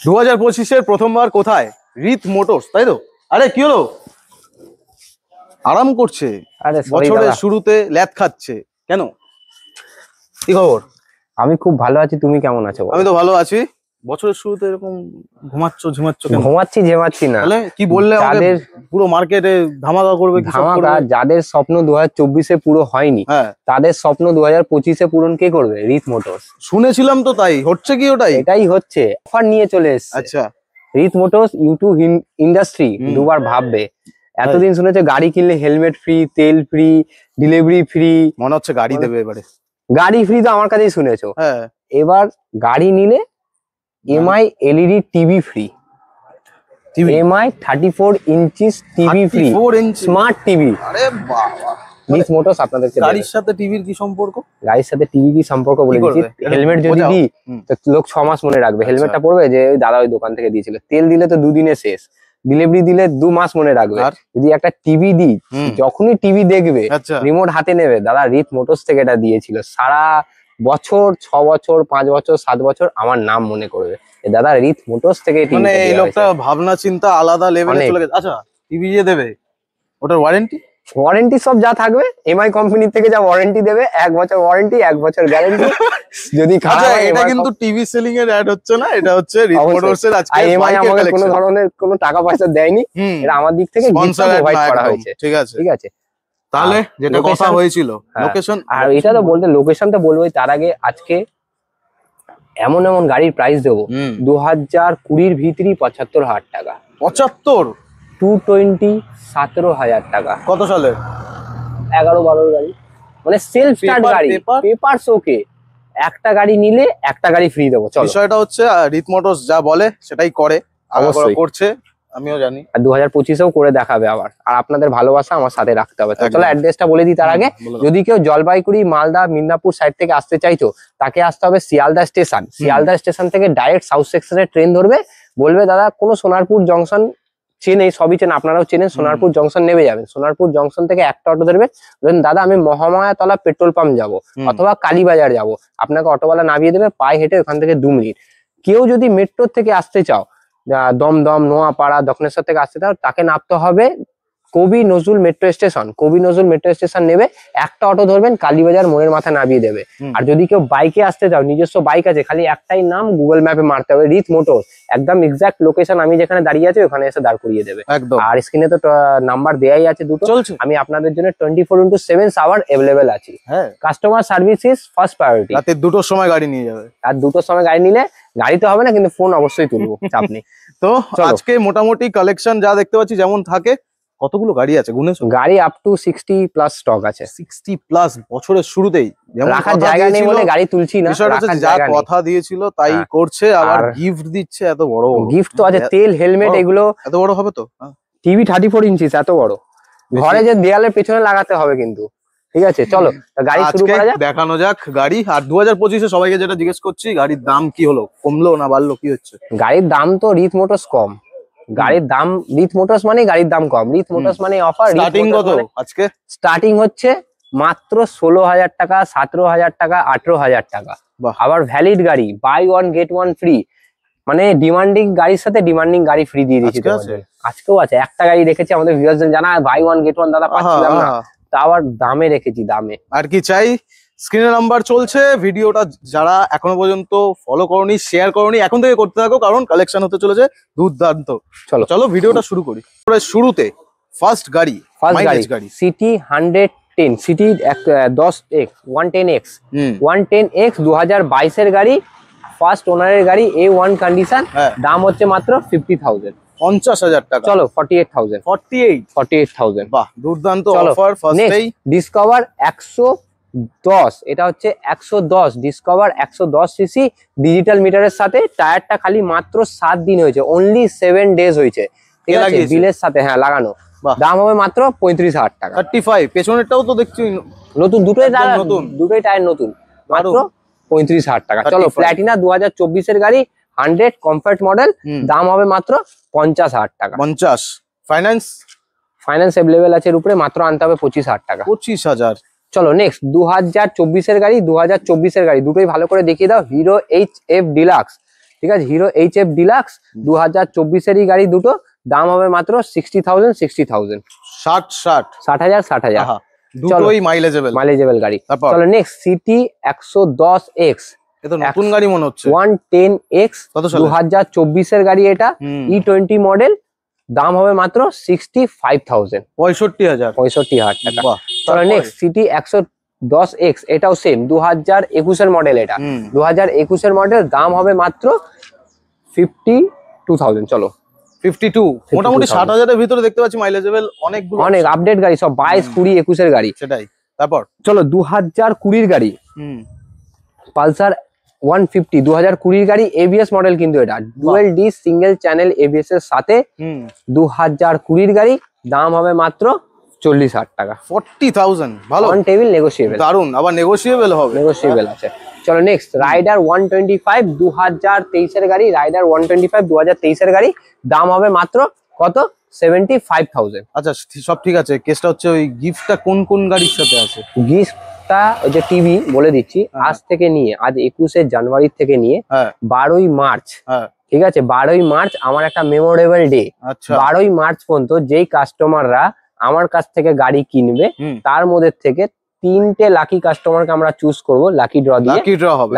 2025-এর প্রথমবার কোথায়? রিত মোটরস, তাই তো? আরে কি হলো? আরাম করছে, আরে বছরের শুরুতে ল্যাদ খাচ্ছে কেন? কি খবর? আমি খুব ভালো আছি, তুমি কেমন আছো? আমি তো ভালো আছি। বছরের শুরুতে এরকম ঝিমাচ্ছ কেন? ঝেমাচ্ছি না। তাহলে কি বললে আমাকে? পুরো মার্কেটে ধামাকা করবে, কি সব করবে? যাদের স্বপ্ন 2024-এ পুরো হয়নি, হ্যাঁ, তাদের স্বপ্ন 2025-এ পূরণ কে করবে? রিত মোটরস। শুনেছিলাম তো, তাই হচ্ছে কি? এটাই হচ্ছে, অফার নিয়ে চলে এসেছে। আচ্ছা, রিত মোটরস ইউটিউব ইন্ডাস্ট্রি দুবার ভাববে। এতদিন শুনেছে গাড়ি কিনলে হেলমেট ফ্রি, তেল ফ্রি, ডেলিভারি ফ্রি। মনে হচ্ছে গাড়ি দেবে এবারে। গাড়ি ফ্রি তো আমার কাছেই শুনেছো। হ্যাঁ, এবার গাড়ি নিলে MI LED TV free. MI 34 inches TV free, smart TV. আরে বাবা, রিত মোটরস আপনাদেরকে গাড়ির সাথে টিভির কি সম্পর্ক? গাড়ির সাথে টিভি কি সম্পর্ক বলে দিচ্ছি। হেলমেট যদি দিই তো লোক 6 মাস মনে রাখবে। হেলমেটটা পড়বে যে ওই দাদা ওই দোকান থেকে দিয়েছিল। তেল দিলে তো 2 দিনে শেষ। ডেলিভারি দিলে 2 মাস মনে রাখবে। যদি একটা টিভি দিই, যখনই টিভি দেখবে রিমোট হাতে নেবে, দাদা রিত মোটরস থেকে এটা দিয়েছিল। সারা বছর 6 বছর 5 বছর 7 বছর আমার নাম মনে করবে, দাদা রিত মোটরস থেকে। মানে এই লোকটা ভাবনা চিন্তা আলাদা লেভেলে চলে গেছে। আচ্ছা, টিভি যে দেবে, ওটার ওয়ারেন্টি সব যা থাকবে এমআই কোম্পানি থেকে যা ওয়ারেন্টি দেবে, 1 বছর ওয়ারেন্টি, 1 বছর গ্যারান্টি। যদি খারাপ হয়, এটা কিন্তু টিভি সেলিং এর অ্যাড হচ্ছে না, এটা হচ্ছে রিত মোটরস এর। আজকে এমআই আমাকে কোনো ধরনের কোনো টাকা পয়সা দেয়নি, এটা আমার দিক থেকে গিফট প্রোভাইড করা হয়েছে। ঠিক আছে। তাহলে যেটা কথা হয়েছিল, লোকেশন। আর এটা তো বলতে, লোকেশন তো বলবোই। তার আগে আজকে এমন এমন গাড়ির প্রাইস দেবো 2020-এর ভিতরই 75,000 টাকা। 75? 220 17,000 টাকা। কত সালে? 11-12 গাড়ি, মানে সেলফ স্টার্ট গাড়ি, পেপারস ওকে। একটা গাড়ি নিলে একটা গাড়ি ফ্রি দেবো। চলো, বিষয়টা হচ্ছে রিত মোটরস যা বলে সেটাই করে, অবশ্যই করছে, আমিও জানি। আর 2025-এও করে দেখাবে আবার। আর আপনাদের ভালোবাসা আমার সাথে রাখতে হবে। চলো অ্যাড্রেসটা বলে দিই তার আগে। যদি কেউ জলপাইগুড়ি, মালদা, মিদনাপুর সাইড থেকে আসতে চাইছো, তাকে আসতে হবে শিয়ালদা স্টেশন। শিয়ালদা স্টেশন থেকে ডাইরেক্ট সাউথ সেকশনের ট্রেন ধরবে। বলবে দাদা কোনো সোনারপুর জংশন চেনে, সবই চেনে, আপনারাও চেনেন, সোনারপুর জংশন নেমে যাবেন। সোনারপুর জংশন থেকে একটা অটো ধরবে, বলবেন দাদা আমি মহামায়াতলা পেট্রোল পাম্প যাবো অথবা কালীবাজার যাবো। আপনাকে অটোওয়ালা নামিয়ে দেবে, পায়ে হেঁটে ওখান থেকে 2 মিনিট। কেউ যদি মেট্রোর থেকে আসতে চাও, দমদম, নোয়াপাড়া, দক্ষিণেশ্বর থেকে আসতে চাও, তাকে নামতে হবে কবি নজরুল মেট্রো স্টেশন। কবি নজরুল মেট্রো স্টেশন নেবে, একটা অটো ধরবেন, কালীবাজার মোড়ের মাথা নামিয়ে দেবে। আর যদি কেউ বাইকে আসতে চাও, নিজস্ব বাইক আছে, খালি একটাই নাম গুগল ম্যাপে মারতে হবে, রিত মোটরস। একদম এক্সাক্ট লোকেশন আমি যেখানে দাঁড়িয়ে আছি ওখানে এসে দাঁড় করিয়ে দেবে। আর স্ক্রিনে তো নাম্বার দেয়াই আছে দুটো। আমি আপনাদের জন্য 24x7 আওয়ার অ্যাভেলেবেল আছি। Customer service is first priority. রাতে 2টোর সময় গাড়ি নিয়ে যাবে। আর 2টোর সময় গাড়ি নিলে, গাড়ি তো হবে না কিন্তু ফোন অবশ্যই তুলবো, চাপ নেই। তো আজকে মোটামুটি কালেকশন যা দেখতে পাচ্ছি যেমন থাকে, কতগুলো গাড়ি আছে গুনেছো? গাড়ি আপ টু 60+ স্টক আছে। 60+ বছরের শুরুতেই। রাখার জায়গা নেই বলে গাড়ি তুলছি না। যা কথা দিয়েছিল তাই করছে, আবার গিফট দিচ্ছে। এত বড় গিফট তো আছে, তেল, হেলমেট, এগুলো। এত বড় হবে তো? টিভি 34 ইঞ্চিস, এত বড়। ঘরে যে দেয়ালের পেছনে লাগাতে হবে কিন্তু। ঠিক আছে, চলো গাড়ি শুরু করা যাক, দেখানো যাক গাড়ি। আর 2025-এ সবাইকে যেটা জিজ্ঞেস করছি, গাড়ির দাম কি হলো? কমলো না বাড়লো, কি হচ্ছে? গাড়ির দাম তো রিত মোটরস কম। গাড়ির দাম, রিত মোটরস মানে গাড়ির দাম কম, রিত মোটরস মানে অফার। স্টার্টিং কত আজকে? স্টার্টিং হচ্ছে মাত্র 16,000 টাকা, 17,000 টাকা, 18,000 টাকা। আবার ভ্যালিড গাড়ি, বাই 1 গেট 1 ফ্রি। মানে ডিমান্ডিং গাড়ির সাথে ডিমান্ডিং গাড়ি ফ্রি দিয়ে দিয়েছি তোমাদের। আজকেও আছে, একটা গাড়ি রেখেছি আমাদের ভিউয়ারদের জানা, বাই 1 গেট 1 দাদা পাচ্ছিলাম না, তা আবার দামে রেখেছি, দামে। আর কি চাই? স্ক্রিনে নাম্বার চলছে। ভিডিওটা যারা এখনো পর্যন্ত ফলো করোনি, শেয়ার করোনি, এখন থেকে করতে থাকো, কারণ কালেকশন হতে চলেছে দুর্দান্ত। চলো ভিডিওটা শুরু করি। শুরুতে ফার্স্ট গাড়ি city 110, city 10X 110X 110X 2022-এর গাড়ি, ফার্স্ট ওনারের গাড়ি, A1 কন্ডিশন। দাম হচ্ছে মাত্র 50,000, 50,000 টাকা। চলো 48,000, 48,000। বাহ, দুর্দান্ত অফার। ফার্স্টেই ডিসকভার 110, এটা হচ্ছে 110 ডিসকভার 110 সিসি ডিজিটাল মিটারের সাথে। টায়ারটা খালি মাত্র 7 দিন হয়েছে, অনলি 7 ডেজ হয়েছে। ঠিক আছে, বিলের সাথে লাগানো। দাম হবে মাত্র 35,000 টাকা। 35। পেছনেরটাও তো দেখছি নতুন, দুটোই টায়ার নতুন, মাত্র 35,000 টাকা। চলো প্ল্যাটিনা 2024-এর গাড়ি, 100 কমফর্ট মডেল, দাম হবে মাত্র 50,000 টাকা। 50। ফাইন্যান্স অ্যাভেলেবেল আছে এর উপরে, মাত্র আনতে হবে 25,000 টাকা। 25,000। চলো নেক্সট 2024-এর গাড়ি, 2024-এর গাড়ি দুটোই ভালো করে দেখিয়ে দাও। হিরো HF ডিলাক্স, ঠিক ঠিক আছে, হিরো HF ডিলাক্স 2024-এরই গাড়ি দুটো, দাম হবে মাত্র 60,000 60,000 60,000 60,000 আহা, দুটোই মাইলেজেবল গাড়ি। তারপর চলো নেক্সট সিটি 110X, এ তো নতুন গাড়ি মনে হচ্ছে। 110X কত সালে? 2024-এর গাড়ি, এটা E20 মডেল, দাম হবে মাত্র 65,000 65,000 টাকা। চলো নেক্সট সিটি 110X, এটাও সেম 2021-এর মডেল, এটা 2021-এর মডেল, দাম হবে মাত্র 52,000। চলো 52 মোটামুটি 60,000 এর ভিতরে দেখতে পাচ্ছি মাইলেজেবল অনেকগুলো, অনেক আপডেট গাড়ি সব 22 20 21-এর গাড়ি। সেটাই। তারপর চলো 2020-এর গাড়ি পালসার 150, 2020-এর গাড়ি, ABS মডেল কিন্তু এটা, dual D single channel ABS এর সাথে, 2020-এর গাড়ি, দাম হবে মাত্র 40,000 টাকা। 40,000 ভালো, অন টেবিল নেগোশিয়েবল, দারুন, আবার নেগোশিয়েবল হবে, নেগোশিয়েবল আছে। চলো নেক্সট রাইডার 125, 2023-এর গাড়ি, রাইডার 125 2023-এর গাড়ি, দাম হবে মাত্র কত 75,000। আচ্ছা সব ঠিক আছে, কেসটা হচ্ছে ওই গিফটটা কোন কোন গাড়ির সাথে আছে? গিফটটা ওই যে টিভি বলে দিচ্ছি, আজ থেকে নিয়ে আজ 21শে জানুয়ারি থেকে নিয়ে 12ই মার্চ, ঠিক আছে 12ই মার্চ আমার একটা মেমোরেবল ডে। আচ্ছা 12ই মার্চ পর্যন্ত যেই কাস্টমাররা আমার কাছ থেকে গাড়ি কিনবে, তার মধ্যে থেকে 3টে লাকি কাস্টমারকে আমরা চুজ করব, লাকি ড্র দিয়ে,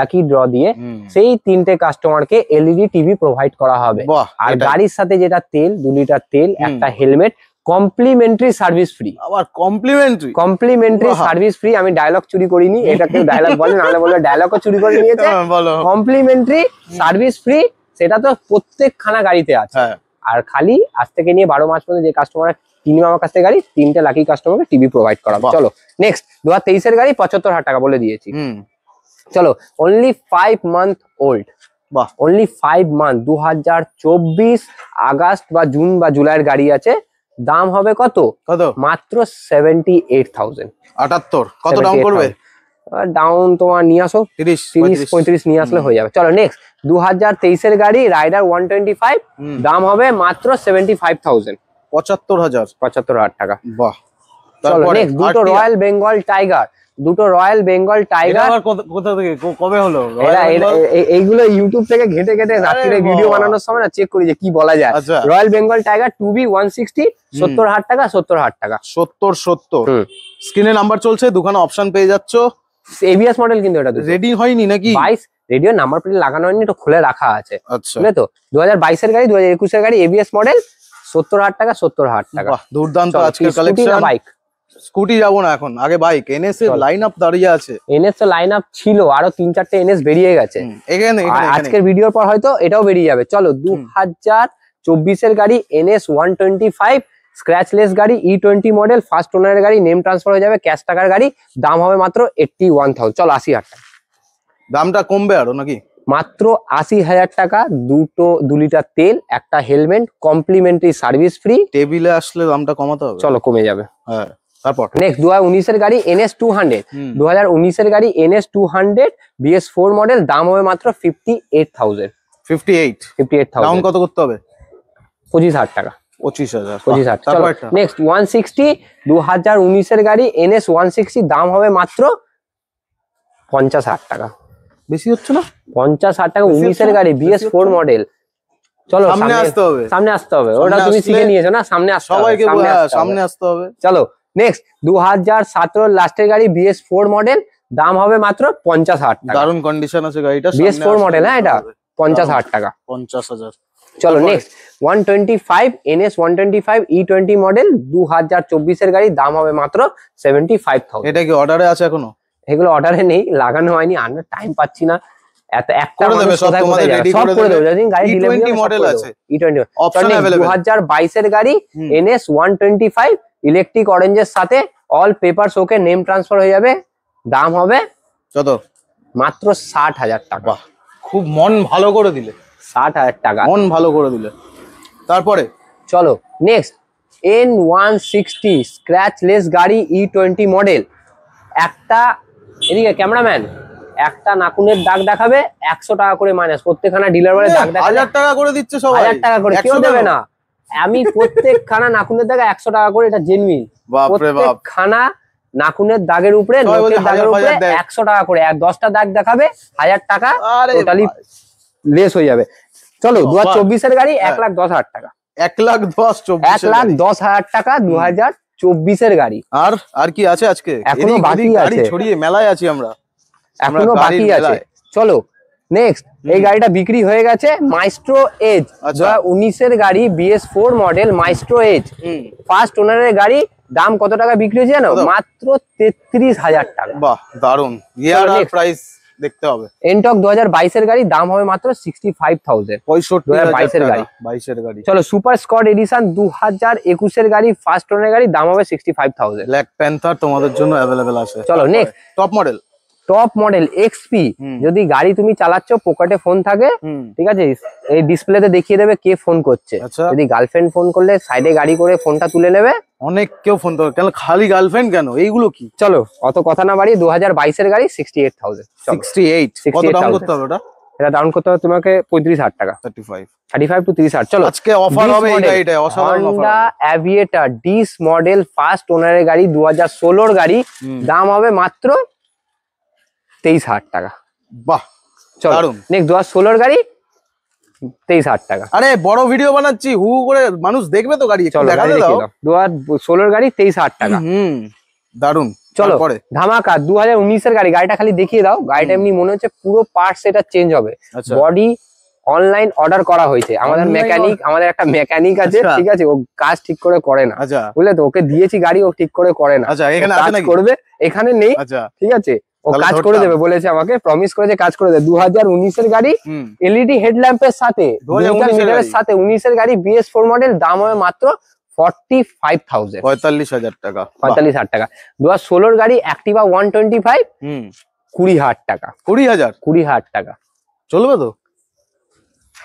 লাকি ড্র দিয়ে সেই 3টে কাস্টমারকে LED টিভি প্রোভাইড করা হবে। আর গাড়ির সাথে যেটা তেল, 2 লিটার তেল, একটা হেলমেট, কমপ্লিমেন্টারি সার্ভিস ফ্রি। আবার কমপ্লিমেন্টারি সার্ভিস ফ্রি। আমি ডায়লগ চুরি করিনি, এটা কেউ ডায়লগ বলে নাহলে বলবে ডায়লগও চুরি করে নিয়েছে। কমপ্লিমেন্টারি সার্ভিস ফ্রি, সেটা তো প্রত্যেকখানা গাড়িতে আছে। আর খালি আজ থেকে নিয়ে 12 মাস পর্যন্ত যে কাস্টমার কিনবে আমার কাছ থেকে গাড়ি, 3টে লাকি কাস্টমারকে টিভি প্রোভাইড করা হবে। চলো নেক্সট 2023-এর গাড়ি 75,000 টাকা বলে দিয়েছি। চলো only 5 month old, only 5 month, 2024 August বা জুন বা জুলাইয়ের গাড়ি আছে, দাম হবে কত মাত্র 78,000। 78 কত ডাউন করবে? ডাউন তোমার নিয়ে আসো 30-35 নিয়ে আসলে হয়ে যাবে। চলো নেক্সট 2023-এর গাড়ি রাইডার 125, দাম হবে মাত্র 75,000 75,000 টাকা। বাহ। চলো নেক্সট দুটো রয়্যাল বেঙ্গল টাইগার, কোথা থেকে কবে হলো? এইগুলো ইউটিউব থেকে ঘেটে ঘেটে রাত্রিরে ভিডিও বানানোর সময় না চেক করি যে কি বলা যায়। রয়্যাল বেঙ্গল টাইগার 2B 160, 70,000 টাকা 70,000 টাকা। 70 স্ক্রিনে নাম্বার চলছে, দুখানা অপশন পেয়ে যাচ্ছ। ABS মডেল কিন্তু এটা রেডি হয়নি নাকি? 22 রেডিও নাম্বার প্লেট লাগানো হয়নি, এটা খুলে রাখা আছে। আচ্ছা বুঝলে তো, 2022-এর গাড়ি 2021-এর গাড়ি, ABS মডেল, 70,000 টাকা 70,000 টাকা। দুর্দান্ত আজকের কালেকশন। বাইক স্কুটি যাবো না এখন, আগে বাইক। NS এর লাইন আপ দাঁড়িয়ে আছে, NS এর লাইন আপ ছিল, আরো 3-4টে NS বেরিয়ে গেছে আজকের ভিডিওর পর, হয়তো এটাও বেরিয়ে যাবে। চলো 2024-এর গাড়ি NS 125 স্ক্র্যাচলেস গাড়ি, E20 মডেল, ফার্স্ট ওনারের গাড়ি, নেম ট্রান্সফার হয়ে যাবে, ক্যাশ টাকার গাড়ি, দাম হবে মাত্র 81,000। চলো 80,000 টাকা। দামটা কমবে আরো নাকি? মাত্র 80,000 টাকা, 2 লিটার তেল, একটা হেলমেট, কমপ্লিমেন্টারি সার্ভিস ফ্রি। টেবিলে আসলে দামটা কমাতে হবে। চলো কমে যাবে। তারপর নেক্সট 2019-এর গাড়ি NS 200, 2019-এর গাড়ি NS 200 BS4 মডেল, দাম হবে মাত্র 58,000। 58,000 ডাউন কত করতে হবে? 25,000 টাকা। 25,000। চলো নেক্সট 160, 2019-এর গাড়ি NS 160, দাম হবে মাত্র 50,000 টাকা। বেশি হচ্ছে না? 50,000 টাকা 19-এর গাড়ি BS4 মডেল। চলো সামনে আসতে হবে, ওটা তুমি শিখে নিয়েছো না, সামনে আসতে হবে, সামনে আসতে হবে। চলো নেক্সট 2017 লাস্টের গাড়ি BS4 মডেল, দাম হবে মাত্র 50,000 টাকা। দারুণ কন্ডিশন আছে গাড়িটা, BS4 মডেল। হ্যাঁ এটা 50,000 টাকা। 50,000। চলো নেক্সট 125 NS 125 E20 মডেল, 2024-এর গাড়ি, দাম হবে মাত্র 75,000। এটা কি অর্ডারে আছে এখনো? এগুলো অর্ডারে নেই, লাগানো হয়নি, আমরা টাইম পাচ্ছি না। একটা করে দেবে সব, তোমাদের রেডি করে দেবে। গাড়ি E20 মডেল আছে, E20 অপশন अवेलेबल। 2022-এর গাড়ি NS 125 ইলেকট্রিক অরেঞ্জের সাথে, অল পেপারস ওকে, নেম ট্রান্সফার হয়ে যাবে, দাম হবে কত? মাত্র 60,000 টাকা। খুব মন ভালো করে দিলে, 60,000 টাকা মন ভালো করে দিলে। তারপরে চলো নেক্সট N160 স্ক্র্যাচলেস গাড়ি E20 মডেল, একটা এদিকে ক্যামেরাম্যান, একটা নাকুনের দাগ দেখাবে 100 টাকা করে মাইনাস, প্রত্যেকখানা ডিলার বলে দাগ দেখাবে 1000 টাকা করে দিচ্ছে সবাই, 1000 টাকা করে, কেউ দেবে না। আমি প্রত্যেকখানা নাকুনের দাগে 100 টাকা করে, এটা জেনুইন। প্রত্যেকখানা নাকুনের দাগের উপরে, লোকের দাগের উপরে 100 টাকা করে, আর 10টা দাগ দেখাবে 1000 টাকা, টোটালি লেস হয়ে যাবে। চলো 2024 গাড়ি 1,10,000 টাকা, 1,10,000 টাকা 2024 গাড়ি। আর কি আছে আজকে? এখনো বাকি আছে, ছড়িয়ে মেলায় আছি আমরা, এখনো বাকি আছে। চলো নেক্সট, এই গাড়িটা বিক্রি হয়ে গেছে, মাইস্ট্রো এজ 2019 গাড়ি, BS4 model, Maestro Edge first ওনারের গাড়ি। দাম কত টাকা বিক্রি হয়েছে জানো? মাত্র 33,000 টাকা। বাহ, দারুন। ইয়ার আর প্রাইস দেখতে হবে। এনটক 2022 গাড়ি, দাম হবে মাত্র 65,000। 65,000 গাড়ি, 22 গাড়ি। চলো সুপার স্কট এডিশন 2021 গাড়ি, ফার্স্ট ওনার গাড়ি, দাম হবে 65,000। ব্ল্যাক প্যান্থার তোমাদের জন্য অ্যাভেলেবেল আছে। চলো নেক্সট, টপ মডেল XP। যদি গাড়ি তুমি চালাচ্ছ, পকেটে ফোন থাকে, ঠিক আছে, এই ডিসপ্লেতে দেখিয়ে দেবে কে ফোন করছে। যদি গার্লফ্রেন্ড ফোন করলে সাইডে গাড়ি করে ফোনটা তুলে নেবে। অনেক কেউ ফোন করে, কেন খালি গার্লফ্রেন্ড কেন? এইগুলো কি? চলো অত কথা না বাড়ি, 2022 গাড়ি 68,000। 68 কত দাম করতে হবে ওটা? এটা ডাউন করতে হবে তোমাকে 35,000 টাকা, 35 to 30,000। চলো আজকে অফার হবে এই গাড়িটা, অসাধারণ offer. Honda Aviator this model, first ওনারের গাড়ি, 2016 গাড়ি, দাম হবে মাত্র 23,000 টাকা। বাহ, চলো নেক্সট 2016 গাড়ি 23,000 টাকা। আরে বড় ভিডিও বানাচ্ছি, হু করে মানুষ দেখবে তো গাড়ি, একটু দেখাতে দাও। 2016 গাড়ি 23,000 টাকা। দারুন। চলো ধামাকা 2019 গাড়ি, গাড়িটা খালি দেখিয়ে দাও। গাড়িটা এমনি মনে হচ্ছে পুরো পার্টস এটা চেঞ্জ হবে। বডি অনলাইন অর্ডার করা হয়েছে, আমাদের একটা মেকানিক আছে, ঠিক আছে, ও কাজ ঠিক করে না, বুঝলে তো, ওকে দিয়েছি গাড়ি, ও ঠিক করে না। কাজ করবে, এখানে নেই, ঠিক আছে, ও কাজ করে দেবে বলেছে, আমাকে প্রমিস করেছে কাজ করে দেবে। 2019 গাড়ি, এলইডি হেডল্যাম্পের সাথে, 19 গাড়ি, BS4 মডেল, দাম হবে মাত্র 45,000, 45,000 টাকা। 45,000 টাকা। 2016 গাড়ি, অ্যাক্টিভা 125, 20,000 টাকা। 20,000 টাকা চলবে তো?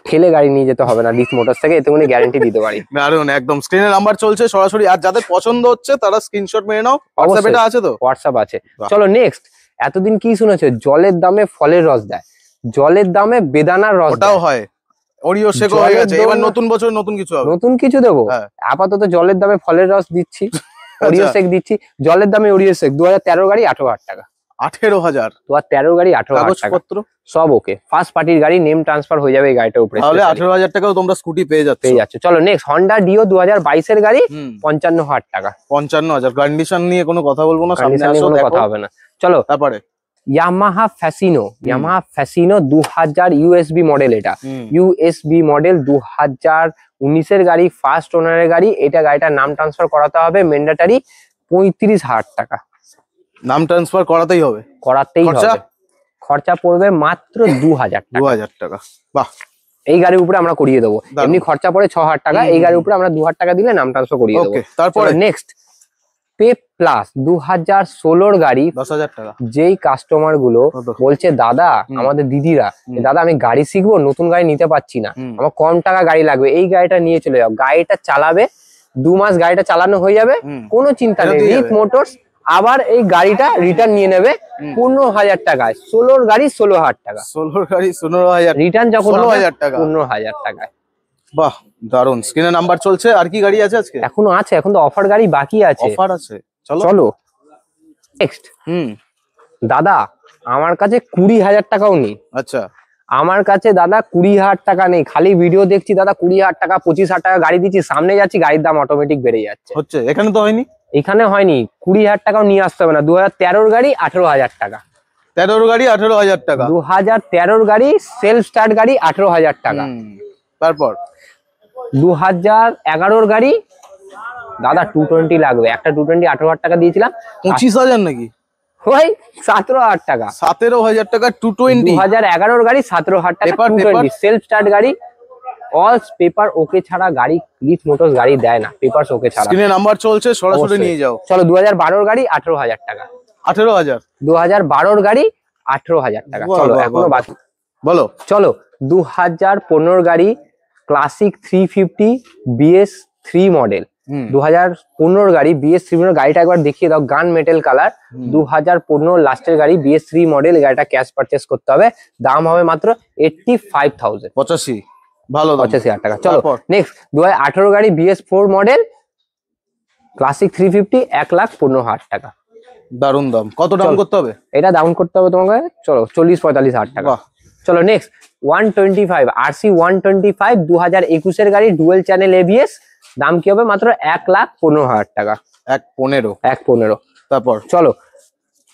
ঠেলে গাড়ি নিয়ে যেতে হবে না ডিস মোটরস থেকে, এতে উনি গ্যারান্টি দিতে পারি। দারুন, একদম। স্ক্রিনে নাম্বার চলছে সরাসরি, আর যাদের পছন্দ হচ্ছে তারা স্ক্রিনশট মেরে নাও। হোয়াটসঅ্যাপ এটা আছে তো? হোয়াটসঅ্যাপ আছে। চলো নেক্সট, এতদিন কি শুনেছো, জলের দামে ফলের রস দেয়, জলের দামে বেদানার রস, ওটাও হয়। ওরিও শেকও হয়ে গেছে, এবার নতুন বছর নতুন কিছু হবে, নতুন কিছু দেবো। আপাতত জলের দামে ফলের রস দিচ্ছি, ওরিও শেক দিচ্ছি। জলের দামে ওরিও শেক 2013 গাড়ি 18,000 টাকা। 18,000? 2013 গাড়ি 18,000 টাকা, সব ওকে। ফার্স্ট পার্টির গাড়ি, নেম ট্রান্সফার হয়ে যাবে এই গাড়িটার উপরে, তাহলে 18,000 টাকাও তোমরা স্কুটি পেয়ে যাচ্ছ। চলো নেক্সট, হন্ডা ডিও 2022 গাড়ি, 55,000 টাকা। 55,000। কন্ডিশন নিয়ে কোনো কথা বলবো না, সামনে আসো, কোনো কথা হবে না। চলো তারপরে ইয়ামাহা ফ্যাসিনো 2000 USB মডেল, এটা USB মডেল, 2019 গাড়ি, ফার্স্ট ওনারের গাড়ি। এটা গাড়িটার নাম ট্রান্সফার করাতে হবে, ম্যান্ডেটরি 35,000 টাকা। নাম ট্রান্সফার করাতেই হবে? করাতেই হবে। খরচা পড়বে মাত্র 2,000 টাকা। বাহ, এই গাড়ির উপরে আমরা করিয়ে দেবো। এমনি খরচা পড়ে 6,000 টাকা, এই গাড়ির উপরে আমরা 2,000 টাকা দিলে নাম ট্রান্সফার করিয়ে দেবো। তারপরে নেক্সট, পেপ প্লাস 2016 গাড়ি, 10,000 টাকা। যেই কাস্টমার গুলো বলছে দাদা, আমাদের দিদিরা, দাদা আমি গাড়ি শিখবো, নতুন গাড়ি নিতে পারছি না, আমার কম টাকা গাড়ি লাগবে, এই গাড়িটা নিয়ে চলে যাও। গাড়িটা চালাবে 2 মাস, গাড়িটা চালানো হয়ে যাবে, কোনো চিন্তা নেই। রিক মোটরস আবার এই গাড়িটা রিটার্ন নিয়ে নেবে 15,000 টাকায়। 16 গাড়ি 16,000 টাকা। 16 গাড়ি 16,000 রিটার্ন যখন 16,000 টাকা, 15,000 টাকায়। বাহ, দারুন। স্ক্রিনে নাম্বার চলছে। আর কি গাড়ি আছে আজকে? এখনো আছে, এখন তো অফার গাড়ি বাকি আছে। অফার আছে, চলো নেক্সট। দাদা আমার কাছে 20,000 টাকাও নেই। আচ্ছা, আমার কাছে দাদা 20,000 টাকা নেই, খালি ভিডিও দেখছি দাদা 20,000 টাকা 25,000 টাকা গাড়ি দিচ্ছি, সামনে যাচ্ছি গাড়ির দাম অটোমেটিক বেড়ে যাচ্ছে। হচ্ছে, এখানে তো হয়নি। এখানে হয়নি, 20,000 টাকাও নিয়ে আসতে হবে না। 2013 গাড়ি 18,000 টাকা। 13 গাড়ি 18,000 টাকা। 2013 গাড়ি, সেলফ স্টার্ট গাড়ি 18,000 টাকা। তারপর 2011 গাড়ি, দাদা 220 লাগবে, একটা 220 18,000 টাকা দিয়েছিলাম। 25,000 নাকি? ওই 17,000 টাকা। 17,000 টাকা 220। 2011 গাড়ি 17,000 টাকা 220, সেলফ স্টার্ট গাড়ি, অল পেপার ওকে ছাড়া গাড়ি রিচ মোটরস গাড়ি দেয় না, পেপারস ওকে ছাড়া। স্ক্রিনে নাম্বার চলছে, সরাসরি নিয়ে যাও। চলো 2012 গাড়ি 18,000 টাকা। 18,000? 2012 গাড়ি 18,000 টাকা। চলো এখনো বাকি, বলো। চলো 2015 গাড়ি, ক্লাসিক 350 BS3 মডেল। 2015 গাড়ি BS3 মডেল, গাড়িটা একবার দেখিয়ে দাও, গান মেটাল কালার। 2015 লাস্টের গাড়ি, BS3 মডেল, গাড়িটা ক্যাশ পারচেস করতে হবে, দাম হবে মাত্র 85,000। 85, ভালো, 85,000 টাকা। চলো নেক্সট, 2018 গাড়ি BS4 মডেল, ক্লাসিক 350, 1,15,000 টাকা। দারুন দাম। কত ডাউন করতে হবে? এটা ডাউন করতে হবে তোমাকে, চলো 40-45,000 টাকা। চলো নেক্সট, 125 RC 125 2021 গাড়ি ডুয়েল চ্যানেল এবিএস, দাম কি হবে মাত্র 1,15,000 টাকা। 1,15,000। তারপর চলো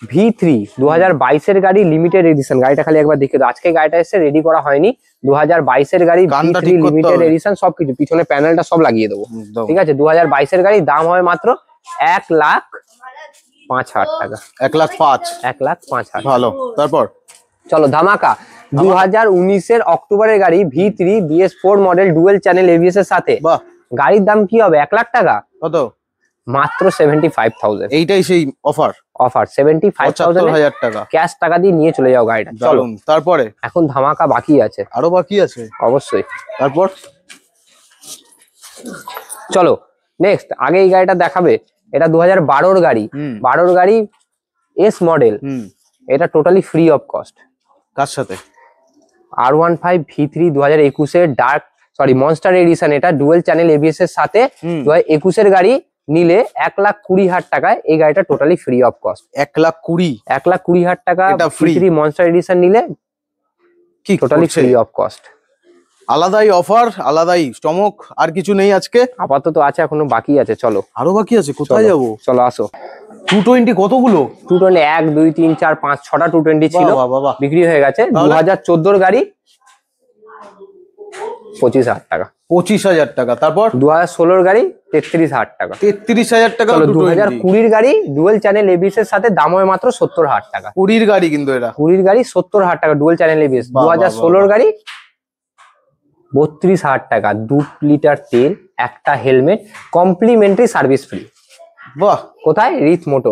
V3 2022 গাড়ি লিমিটেড এডিশন, গাড়িটা খালি একবার দেখে দাও, আজকে গাড়িটা এসে রেডি করা হয়নি। 2022 গাড়ি গানটা V3 ঠিক করতে লিমিটেড হবে। এডিশন, সবকিছু পিছনে প্যানেলটা সব লাগিয়ে দেবো, দাও। ঠিক আছে। 2022 গাড়ি, দাম হবে মাত্র 1,05,000 টাকা। 1,05,000 1,05,000। ভালো। তারপর চলো ধামাকা 2019 অক্টোবরের গাড়ি V3 BS4 model dual channel ABS এর সাথে, বাহ, গাড়ির দাম কি হবে 1,00,000 টাকা, কত? মাত্র 75,000। এইটাই সেই অফার, অফার 75,000 75,000 টাকা। ক্যাশ টাকা দিয়ে নিয়ে চলে যাও গাড়িটা। চলো দারুন। তারপরে এখন ধামাকা বাকি আছে, আরো বাকি আছে অবশ্যই। তারপর চলো নেক্সট, আগে এই গাড়িটা দেখাবে, এটা 2012 গাড়ি, 12 গাড়ি এস মডেল, এটা টোটালি ফ্রি অফ কস্ট। কার সাথে? R15 V3 2021 dark monster edition, এটা ডুয়েল চ্যানেল এবিএস এর সাথে 2021 গাড়ি নিলে 1,20,000 টাকায় এই গাড়িটা টোটালি ফ্রি অফ কস্ট। 1,20,000 1,20,000 টাকা এটা free। V3 মনস্টার এডিশন নিলে কি টোটালি করছে? Free of cost. আলাদাই অফার, আলাদাই চমক, আর কিছু নেই আজকে? আপাতত আছে, এখনো বাকি আছে। চলো আরো বাকি আছে, কোথায় যাবো? চলো আসো। 220 কতগুলো? 220 1 2 3 4 5 6টা 220 ছিল, বাহ, বাহ, বাহ। বিক্রি হয়ে গেছে। তাহলে? 2014 গাড়ি 25,000 টাকা। 25,000 টাকা। তারপর 2016 গাড়ি 33,000 টাকা। 33,000 টাকা। চলো 2020 গাড়ি ডুয়েল চ্যানেল এবিএস এর সাথে, দাম হয় মাত্র 70,000 টাকা। 20 গাড়ি কিন্তু এটা। 20 গাড়ি 70,000 টাকা ডুয়েল চ্যানেল এবিএস। বাহ, বাহ, 2016 গাড়ি 32,000 টাকা, 2 লিটার তেল, একটা হেলমেট, কমপ্লিমেন্টারি সার্ভিস ফ্রি। বাহ, কোথায়? রিথ মোটর।